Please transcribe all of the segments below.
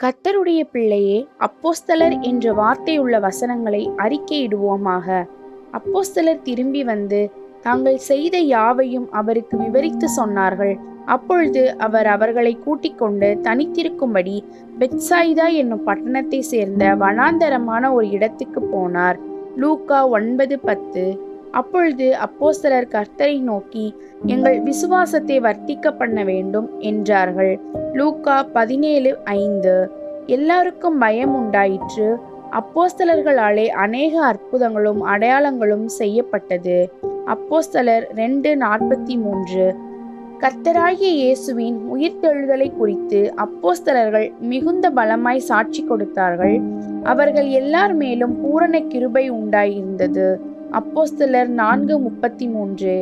கர்த்தருடைய பிள்ளையே, அப்போஸ்தலர் என்ற வார்த்தையுள்ள வசனங்களை அறிக்கையிடுவோமாக. அப்போஸ்தலர் திரும்பி வந்து தாங்கள் செய்த யாவையும் அவருக்கு விவரித்து சொன்னார்கள். அப்பொழுது அவர் அவர்களை கூட்டிக் கொண்டு தனித்திருக்கும்படி பெத்சாயிதா என்னும் பட்டணத்தை சேர்ந்த வனாந்தரமான ஒரு இடத்துக்கு போனார். லூக்கா 9:10. அப்பொழுது அப்போஸ்தலர் கர்த்தரை நோக்கி, எங்கள் விசுவாசத்தை வர்த்திக்க பண்ண வேண்டும் என்றார்கள். லூக்கா 17:5. எல்லாருக்கும் பயம் உண்டாயிற்று. அப்போஸ்தலர்களாலே அநேக அற்புதங்களும் அடையாளங்களும் செய்யப்பட்டது. அப்போஸ்தலர் 2:43. கர்த்தராகிய இயேசுவின் உயிர்த்தெழுதலை குறித்து அப்போஸ்தலர்கள் மிகுந்த பலமாய் சாட்சி கொடுத்தார்கள். அவர்கள் எல்லார் மேலும் பூரண கிருபை உண்டாயிருந்தது. அப்போஸ்தலர் 4:33.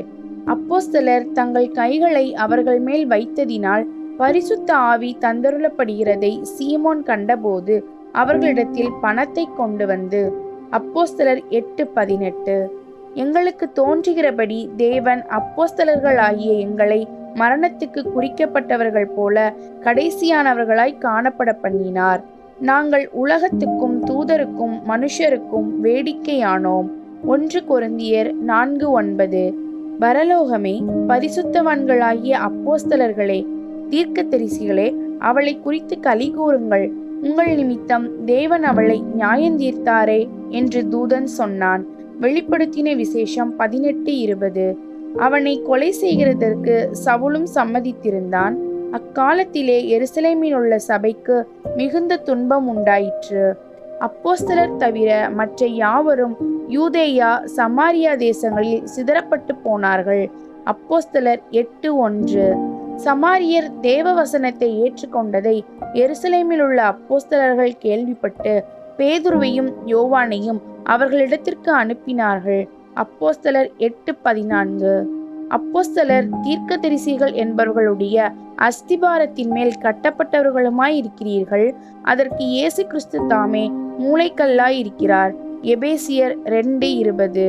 அப்போஸ்தலர் தங்கள் கைகளை அவர்கள் மேல் வைத்ததினால் பரிசுத்த ஆவி தந்தருளப்படுகிறதை சீமோன் கண்டபோது அவர்களிடத்தில் பணத்தை கொண்டு வந்து. அப்போஸ்தலர் 8:18. எங்களுக்கு தோன்றுகிறபடி தேவன் அப்போஸ்தலர்களாகிய எங்களை மரணத்துக்கு குறிக்கப்பட்டவர்கள் போல கடைசியானவர்களாய் காணப்பட பண்ணினார். நாங்கள் உலகத்துக்கும் தூதருக்கும் மனுஷருக்கும் வேடிக்கையானோம். 1 கொரிந்தியர் 4:9. பரலோகமே, பரிசுத்தவான்களாகிய அப்போஸ்தலர்களே, தீர்க்கதரிசிகளே, அவளை குறித்து களி கூறுங்கள். உங்கள் நிமித்தம் தேவன் அவளை நியாயந்தீர்த்தாரே என்று தூதன் சொன்னான். வெளிப்படுத்தின விசேஷம் 18:20. அவனை கொலை செய்கிறதற்கு சவுலும் சம்மதித்திருந்தான். அக்காலத்திலே எருசலேமில் உள்ள சபைக்கு மிகுந்த துன்பம் உண்டாயிற்று. அப்போஸ்தலர் தவிர மற்ற யாவரும் யூதேயா சமாரியா தேசங்களில் சிதறப்பட்டு போனார்கள். அப்போஸ்தலர் 8:1. சமாரியர் தேவ வசனத்தை ஏற்றுக்கொண்டதை எருசலேமில் உள்ள அப்போஸ்தலர்கள் கேள்விப்பட்டு பேதுருவையும் யோவானையும் அவர்களிடத்திற்கு அனுப்பினார்கள். அப்போஸ்தலர் 8:14. அப்போஸ்தலர் தீர்க்கதரிசிகள் என்பவர்களுடைய அஸ்திபாரத்தின் மேல் கட்டப்பட்டவர்களுமாய் இருக்கிறீர்கள். அதற்கு இயேசு கிறிஸ்து தாமே மூலைக்கல்லாய் இருக்கிறார். எபேசியர் 2:20.